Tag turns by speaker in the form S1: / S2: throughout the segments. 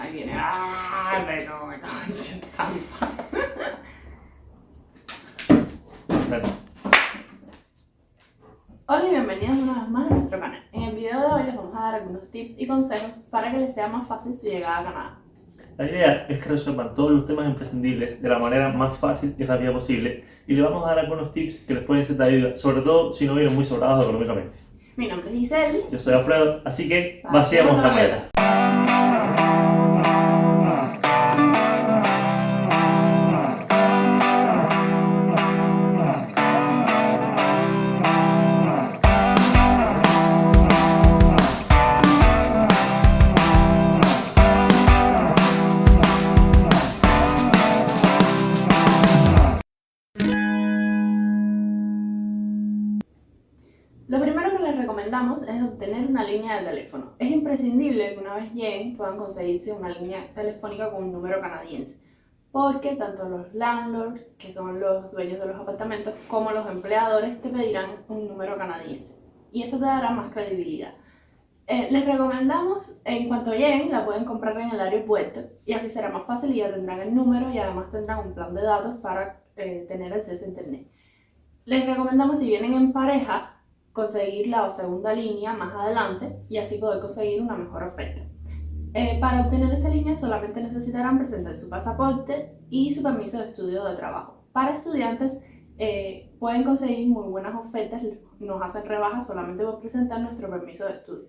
S1: Ahí viene. ¡Ah! No, me cago en trampa. Hola y bienvenidos una vez más a nuestro canal. En el video de hoy les vamos a dar algunos tips y consejos para que les sea más fácil su llegada a Canadá.
S2: La idea es que resuelvan todos los temas imprescindibles de la manera más fácil y rápida posible y les vamos a dar algunos tips que les pueden ser de ayuda, sobre todo si no vienen muy sobrados económicamente.
S1: Mi nombre es Giselle.
S2: Yo soy Alfredo, así que vaciamos la maleta.
S1: Lo primero que les recomendamos es obtener una línea de teléfono. Es imprescindible que una vez lleguen puedan conseguirse una línea telefónica con un número canadiense, porque tanto los landlords, que son los dueños de los apartamentos, como los empleadores te pedirán un número canadiense. Y esto te dará más credibilidad. Les recomendamos, en cuanto lleguen, la pueden comprar en el aeropuerto y así será más fácil y ya tendrán el número y además tendrán un plan de datos para tener acceso a internet. Les recomendamos, si vienen en pareja, conseguir la segunda línea más adelante y así poder conseguir una mejor oferta. Para obtener esta línea solamente necesitarán presentar su pasaporte y su permiso de estudio de trabajo. Para estudiantes pueden conseguir muy buenas ofertas, nos hacen rebajas solamente por presentar nuestro permiso de estudio.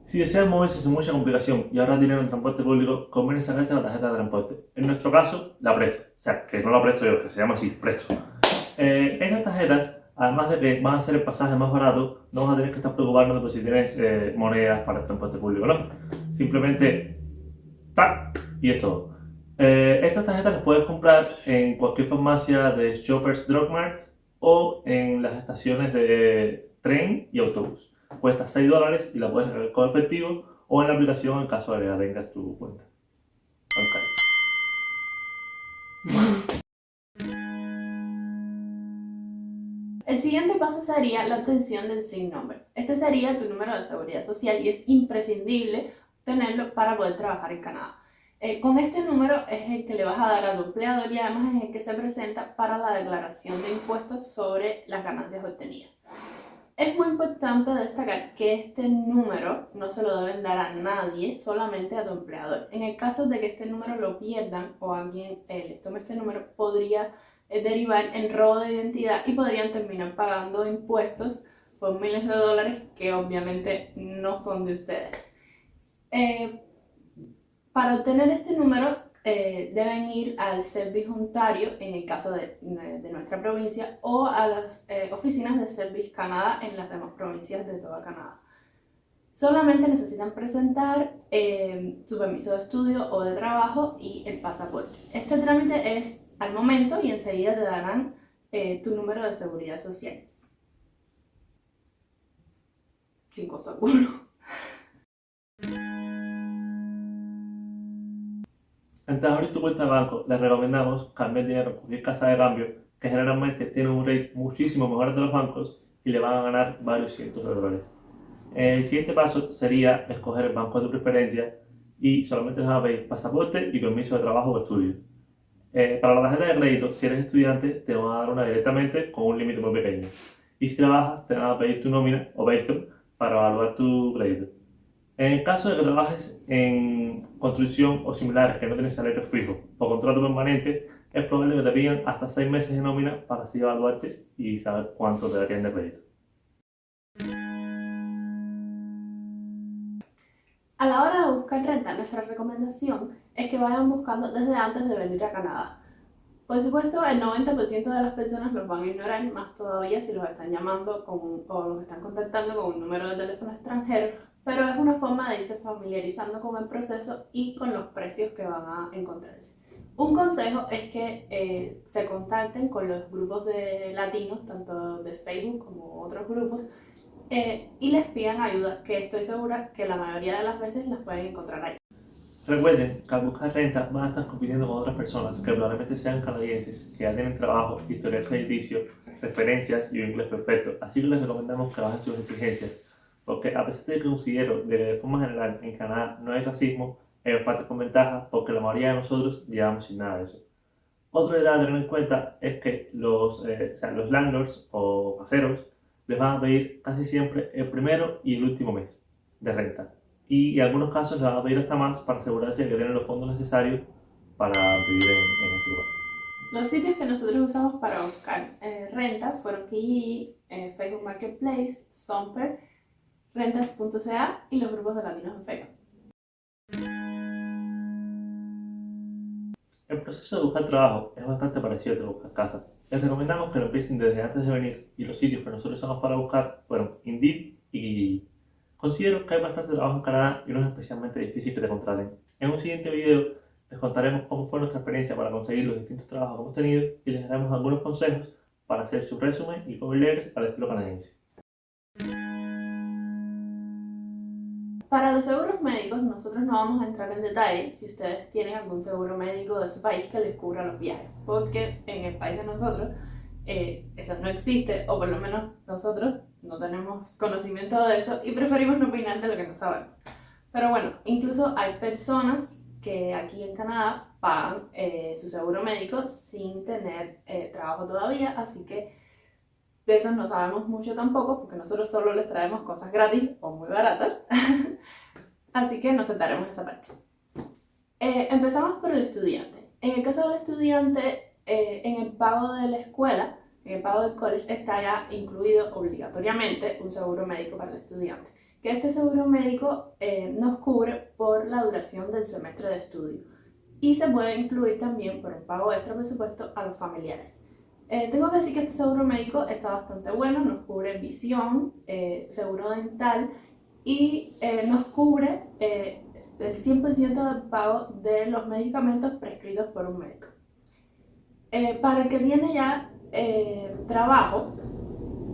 S2: Si desean moverse sin mucha complicación y ahorrar dinero en transporte público, conviene sacarse la tarjeta de transporte. En nuestro caso, la Presto. O sea, que no la presto yo, que se llama así, Presto. Estas tarjetas, además de que van a hacer el pasaje más barato, no vas a tener que estar preocupándote por si tienes monedas para el transporte público, ¿no? Simplemente, ¡tac! Y es todo. Estas tarjetas las puedes comprar en cualquier farmacia de Shoppers Drug Mart o en las estaciones de tren y autobús. Cuesta $6 y la puedes recargar con efectivo o en la aplicación en caso de que ya tengas tu cuenta bancaria.
S1: El siguiente paso sería la obtención del SIN number. Este sería tu número de seguridad social y es imprescindible tenerlo para poder trabajar en Canadá. Con este número es el que le vas a dar a tu empleador y además es el que se presenta para la declaración de impuestos sobre las ganancias obtenidas. Es muy importante destacar que este número no se lo deben dar a nadie, solamente a tu empleador. En el caso de que este número lo pierdan o alguien les tome este número, podría derivar en robo de identidad y podrían terminar pagando impuestos por miles de dólares que obviamente no son de ustedes. Para obtener este número deben ir al Service Ontario, en el caso de nuestra provincia, o a las oficinas de Service Canada en las demás provincias de toda Canadá. Solamente necesitan presentar su permiso de estudio o de trabajo y el pasaporte. Este trámite es al momento y enseguida te darán tu número de seguridad social. Sin costo alguno.
S2: Antes de abrir tu cuenta de banco, les recomendamos cambiar dinero en cualquier casa de cambio, que generalmente tiene un rate muchísimo mejor de los bancos y le van a ganar varios cientos de dólares. El siguiente paso sería escoger el banco de tu preferencia y solamente les van a pedir pasaporte y permiso de trabajo o estudio. Para la tarjeta de crédito, si eres estudiante, te van a dar una directamente con un límite muy pequeño. Y si trabajas, te van a pedir tu nómina o paystub para evaluar tu crédito. En el caso de que trabajes en construcción o similares, que no tienes salario fijo o contrato permanente, es probable que te pidan hasta 6 meses de nómina para así evaluarte y saber cuánto te darían de crédito.
S1: A la hora de buscar renta, nuestra recomendación es que vayan buscando desde antes de venir a Canadá. Por supuesto, el 90% de las personas los van a ignorar, más todavía si los están llamando o los están contactando con un número de teléfono extranjero, pero es una forma de irse familiarizando con el proceso y con los precios que van a encontrarse. Un consejo es que se contacten con los grupos de latinos, tanto de Facebook como otros grupos, y les pidan ayuda, que estoy segura que la mayoría de las veces las pueden encontrar ahí.
S2: Recuerden que al buscar renta van a estar compitiendo con otras personas que probablemente sean canadienses, que ya tienen trabajo, historial crediticio, referencias y un inglés perfecto. Así que les recomendamos que bajen sus exigencias. porque a pesar de que considero que de forma general en Canadá no hay racismo, ellos parten con ventaja porque la mayoría de nosotros llevamos sin nada de eso. Otro detalle a tener en cuenta es que los landlords o caseros les van a pedir casi siempre el primero y el último mes de renta. Y en algunos casos les van a pedir hasta más para asegurarse de que tienen los fondos necesarios para vivir en ese lugar.
S1: Los sitios que nosotros usamos para buscar renta fueron Kijiji, Facebook Marketplace, Somper, Rentas.ca y los grupos de latinos en Facebook.
S2: El proceso de buscar trabajo es bastante parecido al de buscar casa. Les recomendamos que lo empiecen desde antes de venir y los sitios que nosotros usamos para buscar fueron Indeed y Kijiji. Considero que hay bastante trabajo en Canadá y no es especialmente difícil que te contraten. En un siguiente video les contaremos cómo fue nuestra experiencia para conseguir los distintos trabajos que hemos tenido y les daremos algunos consejos para hacer su resumen y cover letters al estilo canadiense.
S1: Para los seguros médicos, nosotros no vamos a entrar en detalle si ustedes tienen algún seguro médico de su país que les cubra los viajes, porque en el país de nosotros eso no existe, o por lo menos nosotros no tenemos conocimiento de eso y preferimos no opinar de lo que no sabemos. Pero bueno, incluso hay personas que aquí en Canadá pagan su seguro médico sin tener trabajo todavía, así que de eso no sabemos mucho tampoco, porque nosotros solo les traemos cosas gratis o muy baratas, así que nos saltaremos esa parte. Empezamos por el estudiante. En el caso del estudiante, en el pago de la escuela, en el pago del college, está ya incluido obligatoriamente un seguro médico para el estudiante, que este seguro médico nos cubre por la duración del semestre de estudio y se puede incluir también por el pago extra, por supuesto, a los familiares. Tengo que decir que este seguro médico está bastante bueno, nos cubre visión, seguro dental y nos cubre el 100% del pago de los medicamentos prescritos por un médico. Para el que tiene ya trabajo,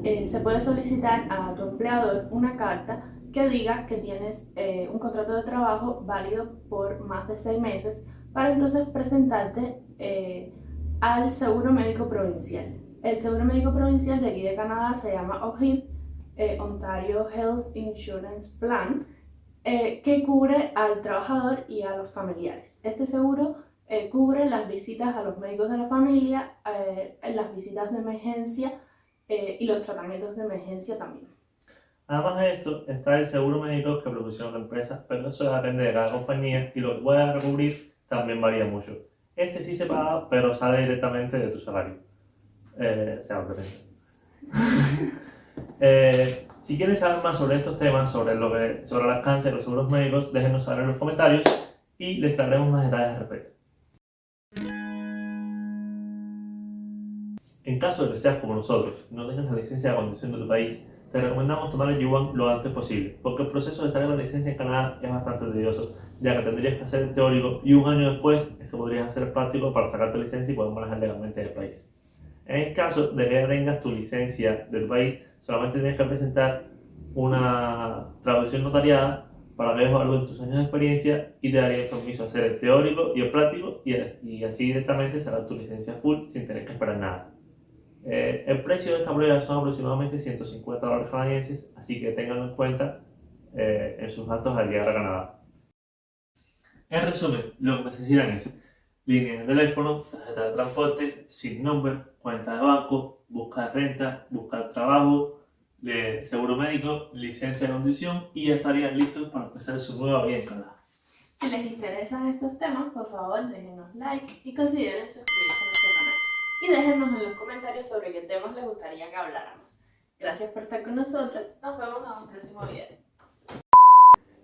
S1: se puede solicitar a tu empleador una carta que diga que tienes un contrato de trabajo válido por más de 6 meses para entonces presentarte al seguro médico provincial. El seguro médico provincial de aquí de Canadá se llama OHIP, Ontario Health Insurance Plan, que cubre al trabajador y a los familiares. Este seguro cubre las visitas a los médicos de la familia, las visitas de emergencia y los tratamientos de emergencia también.
S2: Además de esto, está el seguro médico que proporciona la empresa, pero eso depende de cada compañía y lo que pueda cubrir también varía mucho. Este sí se paga, pero sale directamente de tu salario. Si quieren saber más sobre estos temas, sobre el alcance de los seguros médicos, déjenos saber en los comentarios y les traeremos más detalles al respecto. En caso de que seas como nosotros, no tengas la licencia de conducción de tu país, te recomendamos tomar el U1 lo antes posible, porque el proceso de sacar la licencia en Canadá es bastante tedioso, ya que tendrías que hacer el teórico y un año después es que podrías hacer el práctico para sacar tu licencia y poder manejar legalmente el país. En el caso de que ya tengas tu licencia del país, solamente tienes que presentar una traducción notariada para que evalúen tus años de experiencia y te daría el permiso de hacer el teórico y el práctico y así directamente sacar tu licencia full sin tener que esperar nada. El precio de esta prueba son aproximadamente $150 canadienses, así que tenganlo en cuenta en sus gastos al llegar a Canadá. En resumen, lo que necesitan es línea de teléfono, tarjeta de transporte, SIN number, cuenta de banco, buscar renta, buscar trabajo, seguro médico, licencia de conducción y ya estarían listos para empezar su nueva vida en Canadá.
S1: Si les interesan estos temas, por favor déjenos like y consideren suscribirse a nuestro canal. Y déjenos en los comentarios sobre qué temas les gustaría que habláramos. Gracias por estar con nosotros. Nos vemos en un próximo video.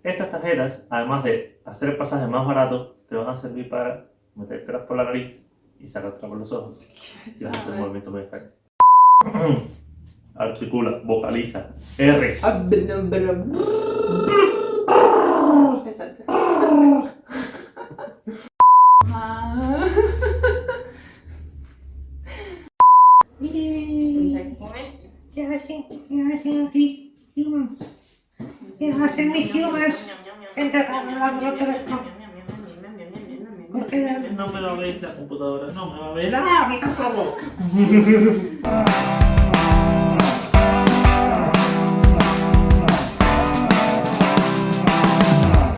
S2: Estas tarjetas, además de hacer el pasaje más barato, te van a servir para metértelas por la nariz y sacártelas por los ojos. Y hacer el movimiento muy extraño. Articula, vocaliza, R's.
S1: Exacto.
S3: ¿Qué hacen aquí humans? ¿Qué hacen mis humans? Enterrando el teléfono. ¿Por qué
S2: No me va a ver la computadora, no me va a ver la mi